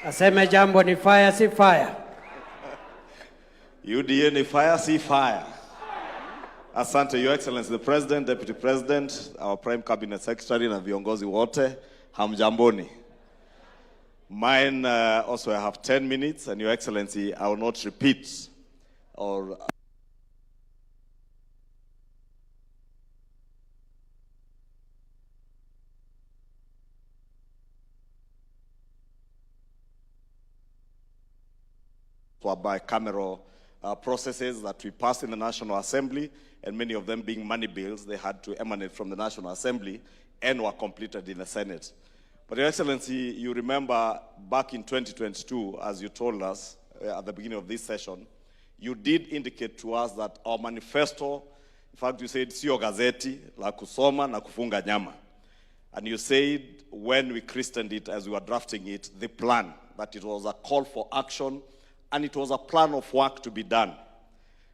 Aseme jambo ni fire si fire. UDA ni fire si fire. Asante, Your Excellency the President, Deputy President, our Prime Cabinet Secretary na viongozi wote, hamjamboni. Mine also I have 10 minutes, and Your Excellency, I will not repeat or bicameral processes that we passed in the National Assembly, and many of them being money bills, they had to emanate from the National Assembly and were completed in the Senate. But Your Excellency, you remember back in 2022, as you told us at the beginning of this session, you did indicate to us that our manifesto, in fact you said, sio gazeti, la kusoma na kufunga nyama. And you said, when we christened it, as we were drafting it, the plan, that it was a call for action, and it was a plan of work to be done.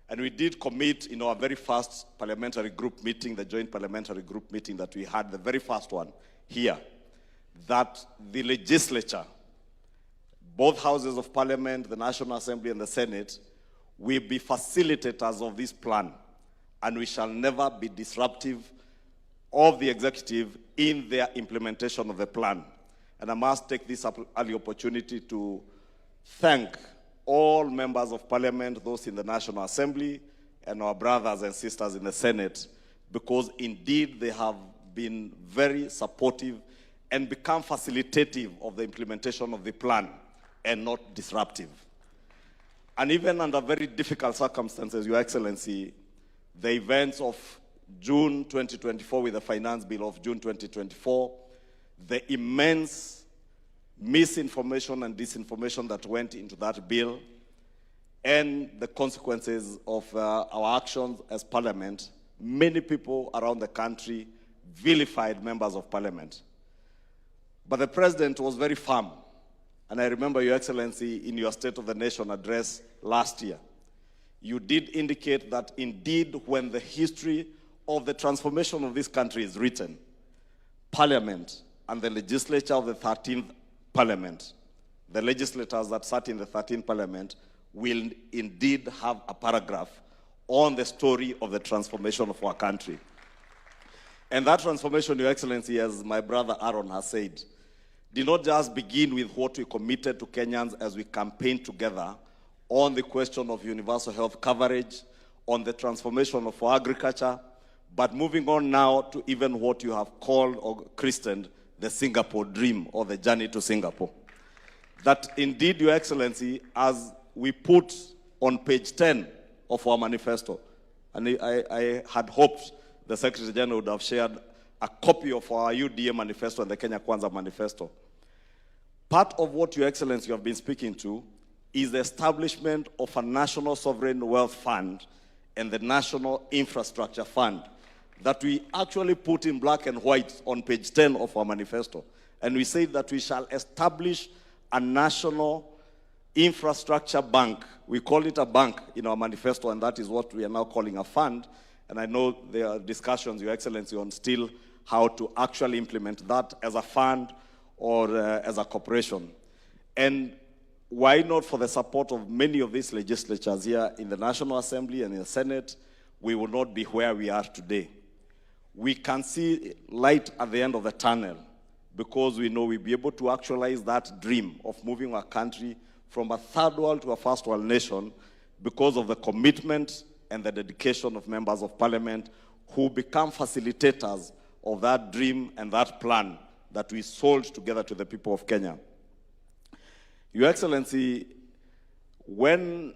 And we did commit in our very first parliamentary group meeting, the joint parliamentary group meeting that we had, the very first one here, that the legislature, both houses of parliament, the National Assembly and the Senate, will be facilitators of this plan, and we shall never be disruptive of the executive in their implementation of the plan. And I must take this early opportunity to thank all members of parliament, those in the National Assembly, and our brothers and sisters in the Senate, because indeed they have been very supportive and become facilitative of the implementation of the plan and not disruptive. And even under very difficult circumstances, Your Excellency, the events of June 2024 with the Finance Bill of June 2024, the immense misinformation and disinformation that went into that bill, and the consequences of our actions as parliament, many people around the country vilified members of parliament. But the president was very firm. And I remember, Your Excellency, in your State of the Nation address last year, you did indicate that indeed when the history of the transformation of this country is written, parliament and the legislature of the 13th Parliament, the legislators that sat in the 13th Parliament, will indeed have a paragraph on the story of the transformation of our country. And that transformation, Your Excellency, as my brother Aaron has said, did not just begin with what we committed to Kenyans as we campaigned together on the question of universal health coverage, on the transformation of our agriculture, but moving on now to even what you have called or christened the Singapore dream, or the journey to Singapore. That indeed, Your Excellency, as we put on page 10 of our manifesto, and I had hoped the Secretary General would have shared a copy of our UDA manifesto and the Kenya Kwanza manifesto. Part of what, Your Excellency, you have been speaking to is the establishment of a National Sovereign Wealth Fund and the National Infrastructure Fund that we actually put in black and white on page 10 of our manifesto. And we say that we shall establish a national infrastructure bank. We call it a bank in our manifesto, and that is what we are now calling a fund. And I know there are discussions, Your Excellency, on still how to actually implement that as a fund or as a corporation. And why not, for the support of many of these legislatures here in the National Assembly and in the Senate, we will not be where we are today. We can see light at the end of the tunnel, because we know we'll be able to actualize that dream of moving our country from a third world to a first world nation, because of the commitment and the dedication of members of parliament who become facilitators of that dream and that plan that we sold together to the people of Kenya. Your Excellency, when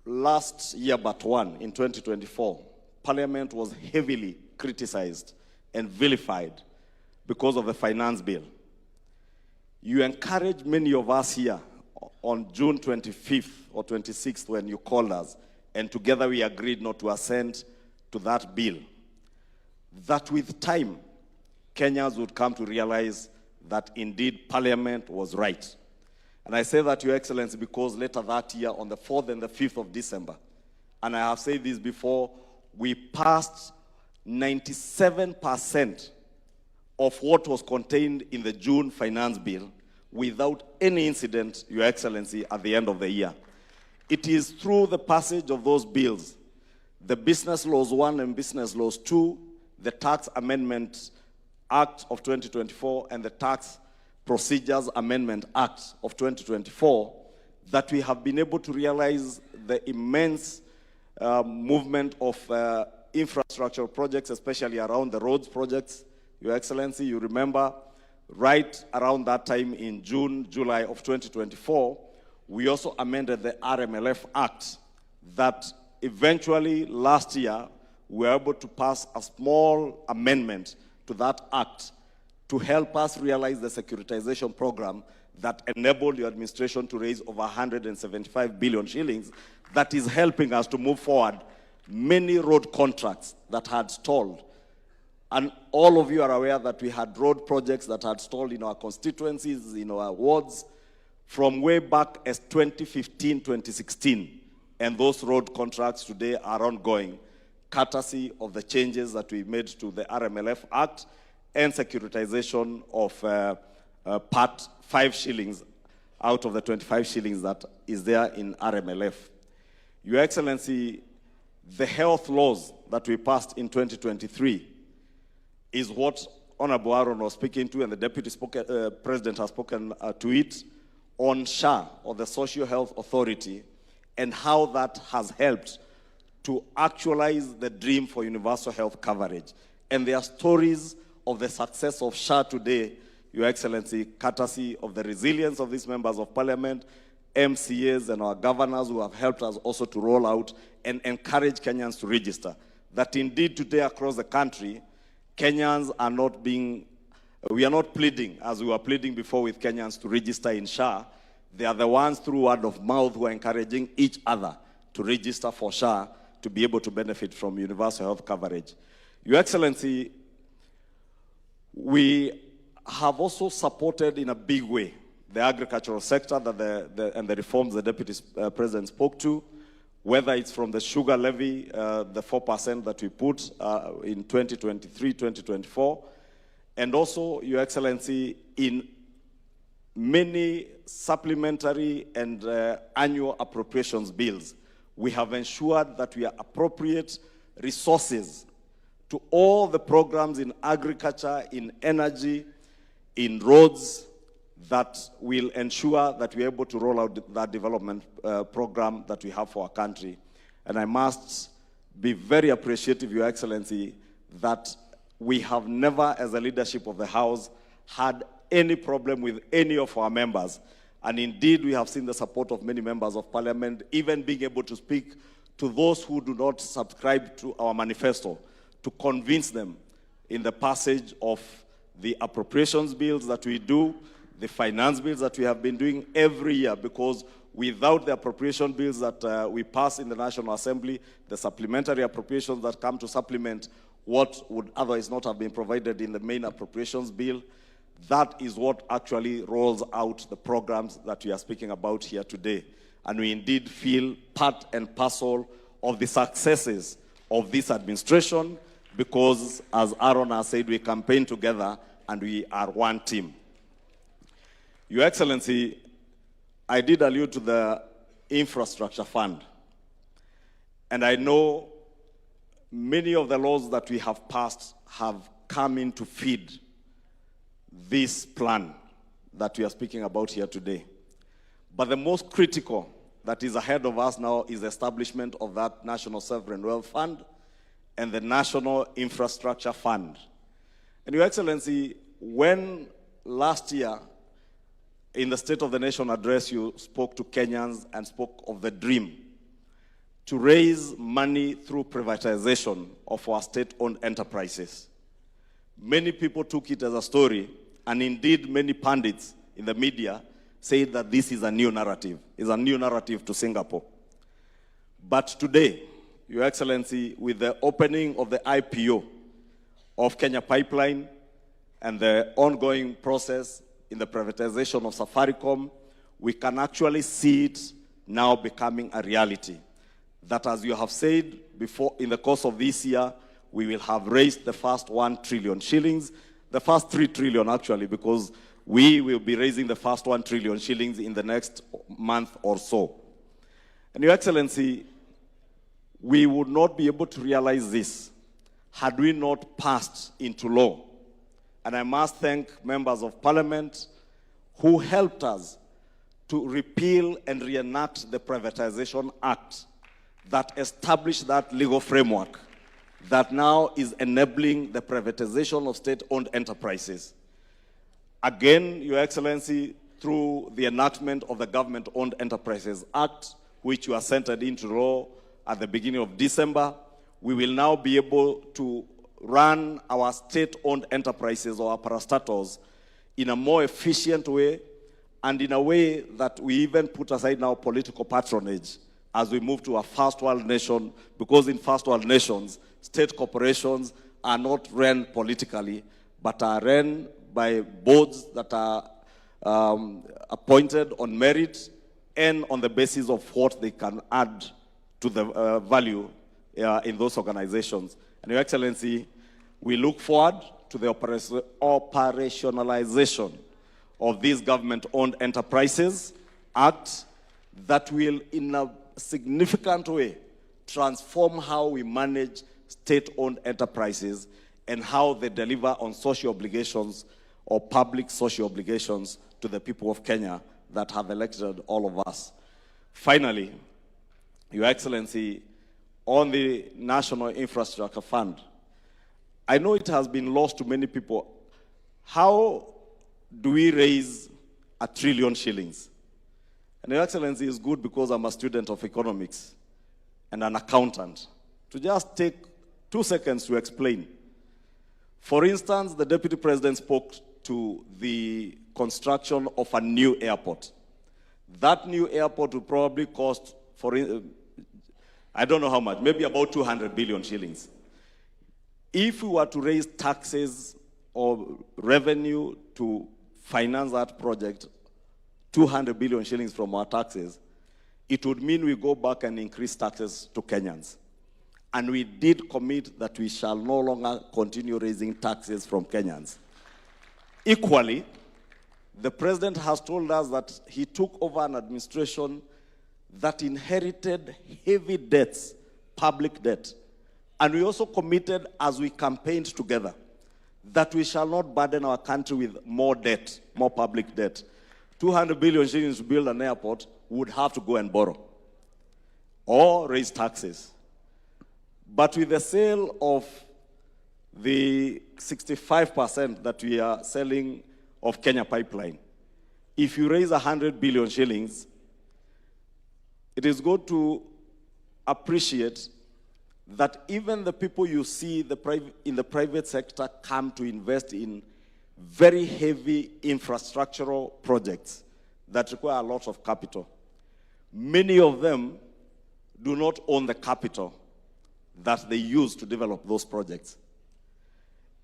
last year but one, in 2024, Parliament was heavily criticized and vilified because of the finance bill, you encouraged many of us here on June 25th or 26th when you called us, and together we agreed not to assent to that bill, that with time, Kenyans would come to realize that indeed Parliament was right. And I say that, Your Excellency, because later that year, on the 4th and the 5th of December, and I have said this before, we passed 97% of what was contained in the June finance bill without any incident, Your Excellency, at the end of the year. It is through the passage of those bills, the Business Laws 1 and Business Laws 2, the Tax Amendment Act of 2024 and the Tax Procedures Amendment Act of 2024, that we have been able to realize the immense movement of infrastructure projects, especially around the roads projects. Your Excellency, you remember, right around that time in June, July of 2024, we also amended the RMLF Act that eventually last year we were able to pass a small amendment to that act to help us realize the securitization program that enabled the administration to raise over 175 billion shillings that is helping us to move forward many road contracts that had stalled. And all of you are aware that we had road projects that had stalled in our constituencies, in our wards, from way back as 2015, 2016. And those road contracts today are ongoing, courtesy of the changes that we made to the RMLF Act and securitization of part 5 shillings out of the 25 shillings that is there in RMLF. Your Excellency, the health laws that we passed in 2023 is what Honorable Aaron was speaking to, and the Deputy President has spoken to it, on SHA, or the Social Health Authority, and how that has helped to actualize the dream for universal health coverage. And there are stories of the success of SHA today, Your Excellency, courtesy of the resilience of these members of parliament, MCAs and our governors who have helped us also to roll out and encourage Kenyans to register. That indeed today across the country, Kenyans are not being, we are not pleading as we were pleading before with Kenyans to register in SHA. They are the ones through word of mouth who are encouraging each other to register for SHA to be able to benefit from universal health coverage. Your Excellency, we have also supported in a big way the agricultural sector that and the reforms the Deputy President spoke to, whether it's from the sugar levy, the 4% that we put in 2023, 2024, and also, Your Excellency, in many supplementary and annual appropriations bills, we have ensured that we are appropriate resources to all the programs in agriculture, in energy, in roads, that will ensure that we're able to roll out that development program that we have for our country. And I must be very appreciative, Your Excellency, that we have never, as a leadership of the House, had any problem with any of our members. And indeed, we have seen the support of many members of parliament, even being able to speak to those who do not subscribe to our manifesto, to convince them in the passage of the appropriations bills that we do, the finance bills that we have been doing every year, because without the appropriation bills that we pass in the National Assembly, the supplementary appropriations that come to supplement what would otherwise not have been provided in the main appropriations bill, that is what actually rolls out the programs that we are speaking about here today. And we indeed feel part and parcel of the successes of this administration, because, as Aaron has said, we campaign together and we are one team. Your Excellency, I did allude to the infrastructure fund. And I know many of the laws that we have passed have come in to feed this plan that we are speaking about here today. But the most critical that is ahead of us now is the establishment of that National Sovereign Wealth Fund and the National Infrastructure Fund. And Your Excellency, when last year in the State of the Nation address you spoke to Kenyans and spoke of the dream to raise money through privatization of our state-owned enterprises, many people took it as a story, and indeed many pundits in the media said that this is a new narrative, is a new narrative to Singapore. But today, Your Excellency, with the opening of the IPO of Kenya Pipeline and the ongoing process in the privatization of Safaricom, we can actually see it now becoming a reality. That, as you have said before, in the course of this year, we will have raised the first 1 trillion shillings, the first 3 trillion actually, because We will be raising the first 1 trillion shillings in the next month or so. And Your Excellency, we would not be able to realize this had we not passed into law. And I must thank members of parliament who helped us to repeal and reenact the Privatization Act that established that legal framework that now is enabling the privatization of state-owned enterprises. Again, Your Excellency, through the enactment of the Government-Owned Enterprises Act, which was entered into law at the beginning of December, we will now be able to run our state-owned enterprises or our parastatals in a more efficient way and in a way that we even put aside now political patronage as we move to a first world nation, because in first world nations, state corporations are not run politically, but are run by boards that are appointed on merit and on the basis of what they can add to the value in those organizations. And Your Excellency, we look forward to the operationalization of these Government-Owned Enterprises Act that will, in a significant way, transform how we manage state-owned enterprises and how they deliver on social obligations or public social obligations to the people of Kenya that have elected all of us. Finally, Your Excellency, on the National Infrastructure Fund, I know it has been lost to many people. How do we raise 1 trillion shillings? And Your Excellency, is good because I'm a student of economics and an accountant. To just take 2 seconds to explain. For instance, the Deputy President spoke to the construction of a new airport. That new airport will probably cost, I don't know how much, maybe about 200 billion shillings. If we were to raise taxes or revenue to finance that project, 200 billion shillings from our taxes, it would mean we go back and increase taxes to Kenyans. And we did commit that we shall no longer continue raising taxes from Kenyans. Equally, the President has told us that he took over an administration that inherited heavy debts, public debt. And we also committed, as we campaigned together, that we shall not burden our country with more debt, more public debt. 200 billion shillings to build an airport would have to go and borrow or raise taxes. But with the sale of the 65% that we are selling of Kenya Pipeline, if you raise 100 billion shillings, it is good to appreciate that even the people you see in the private sector come to invest in very heavy infrastructural projects that require a lot of capital. Many of them do not own the capital that they use to develop those projects.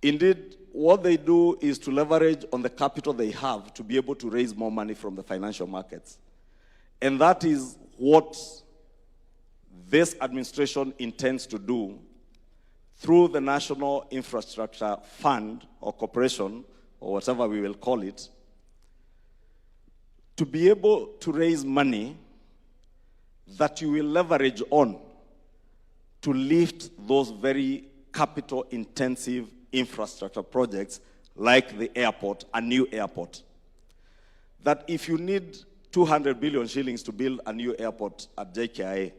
Indeed, what they do is to leverage on the capital they have to be able to raise more money from the financial markets. And that is what this administration intends to do through the National Infrastructure Fund or Corporation, or whatever we will call it, to be able to raise money that you will leverage on to lift those very capital-intensive infrastructure projects like the airport, a new airport. That if you need 200 billion shillings to build a new airport at JKIA,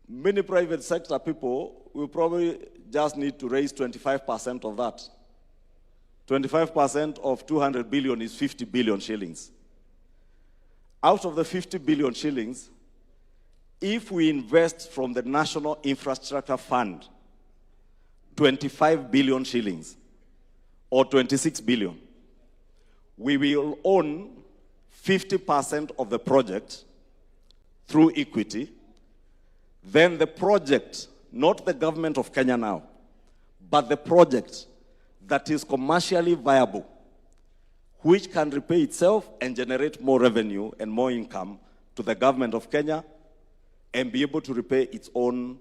many private sector people will probably just need to raise 25% of that. 25% of 200 billion is 50 billion shillings. Out of the 50 billion shillings, if we invest from the National Infrastructure Fund 25 billion shillings or 26 billion, we will own 50% of the project through equity. Then the project, not the government of Kenya now, but the project that is commercially viable, which can repay itself and generate more revenue and more income to the government of Kenya and be able to repay its own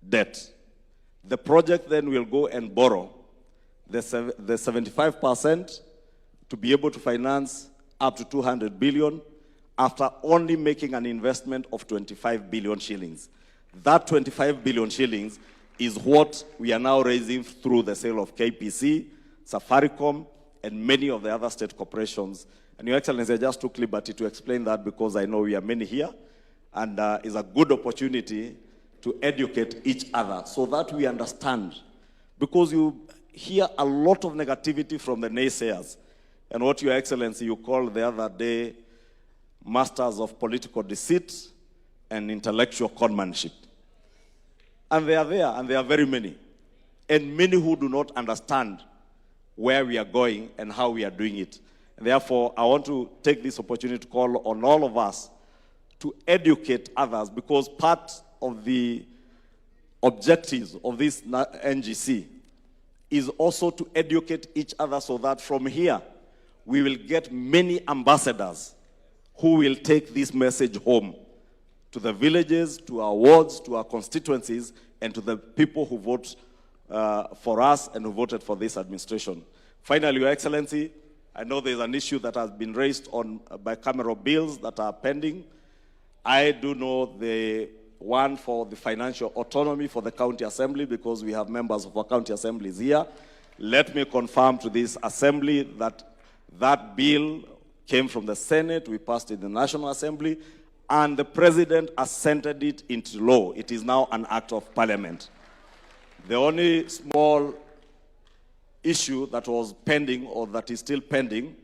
debt. The project then will go and borrow the 75% to be able to finance up to 200 billion after only making an investment of 25 billion shillings. That 25 billion shillings is what we are now raising through the sale of KPC, Safaricom, and many of the other state corporations. And Your Excellency, I just took liberty to explain that because I know we are many here, and it's a good opportunity to educate each other so that we understand. Because you hear a lot of negativity from the naysayers, and what Your Excellency, you called the other day masters of political deceit and intellectual conmanship. And they are there, and there are very many. And many who do not understand where we are going and how we are doing it. And therefore, I want to take this opportunity to call on all of us to educate others, because part of the objectives of this NGC is also to educate each other so that from here, we will get many ambassadors who will take this message home to the villages, to our wards, to our constituencies, and to the people who vote for us and who voted for this administration. Finally, Your Excellency, I know there's an issue that has been raised on bicameral bills that are pending. I do know the one for the financial autonomy for the county assembly, because we have members of our county assemblies here. Let me confirm to this assembly that that bill came from the Senate, we passed it in the National Assembly, and the President assented it into law. It is now an act of parliament. The only small issue that was pending, or that is still pending,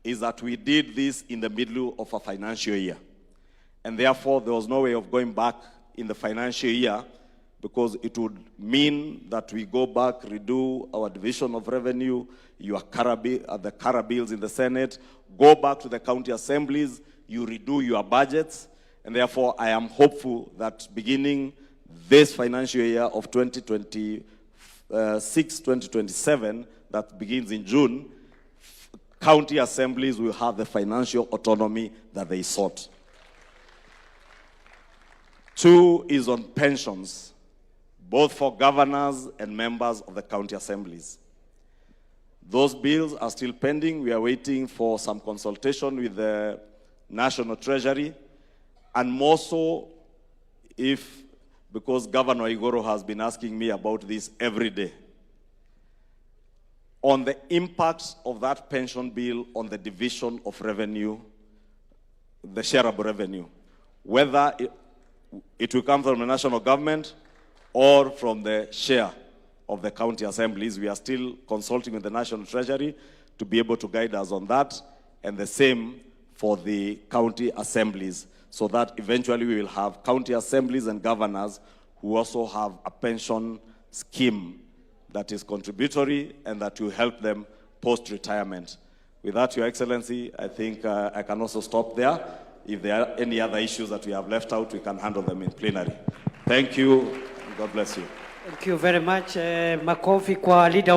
is that we did this in the middle of a financial year. And therefore, there was no way of going back in the financial year, because it would mean that we go back, redo our division of revenue, the CARA bills in the Senate, go back to the county assemblies, you redo your budgets, and therefore I am hopeful that beginning this financial year of 2026-2027, that begins in June, county assemblies will have the financial autonomy that they sought. 2 is on pensions, both for governors and members of the county assemblies. Those bills are still pending. We are waiting for some consultation with the National Treasury, and more so because Governor Nyoro has been asking me about this every day, on the impact of that pension bill on the division of revenue, the shareable revenue, whether it will come from the national government or from the share of the county assemblies. We are still consulting with the National Treasury to be able to guide us on that, and the same for the county assemblies, so that eventually we will have county assemblies and governors who also have a pension scheme that is contributory and that will help them post-retirement. With that, Your Excellency, I think I can also stop there. If there are any other issues that we have left out, we can handle them in plenary. Thank you. God bless you. Thank you very much. Makofi kwa leader.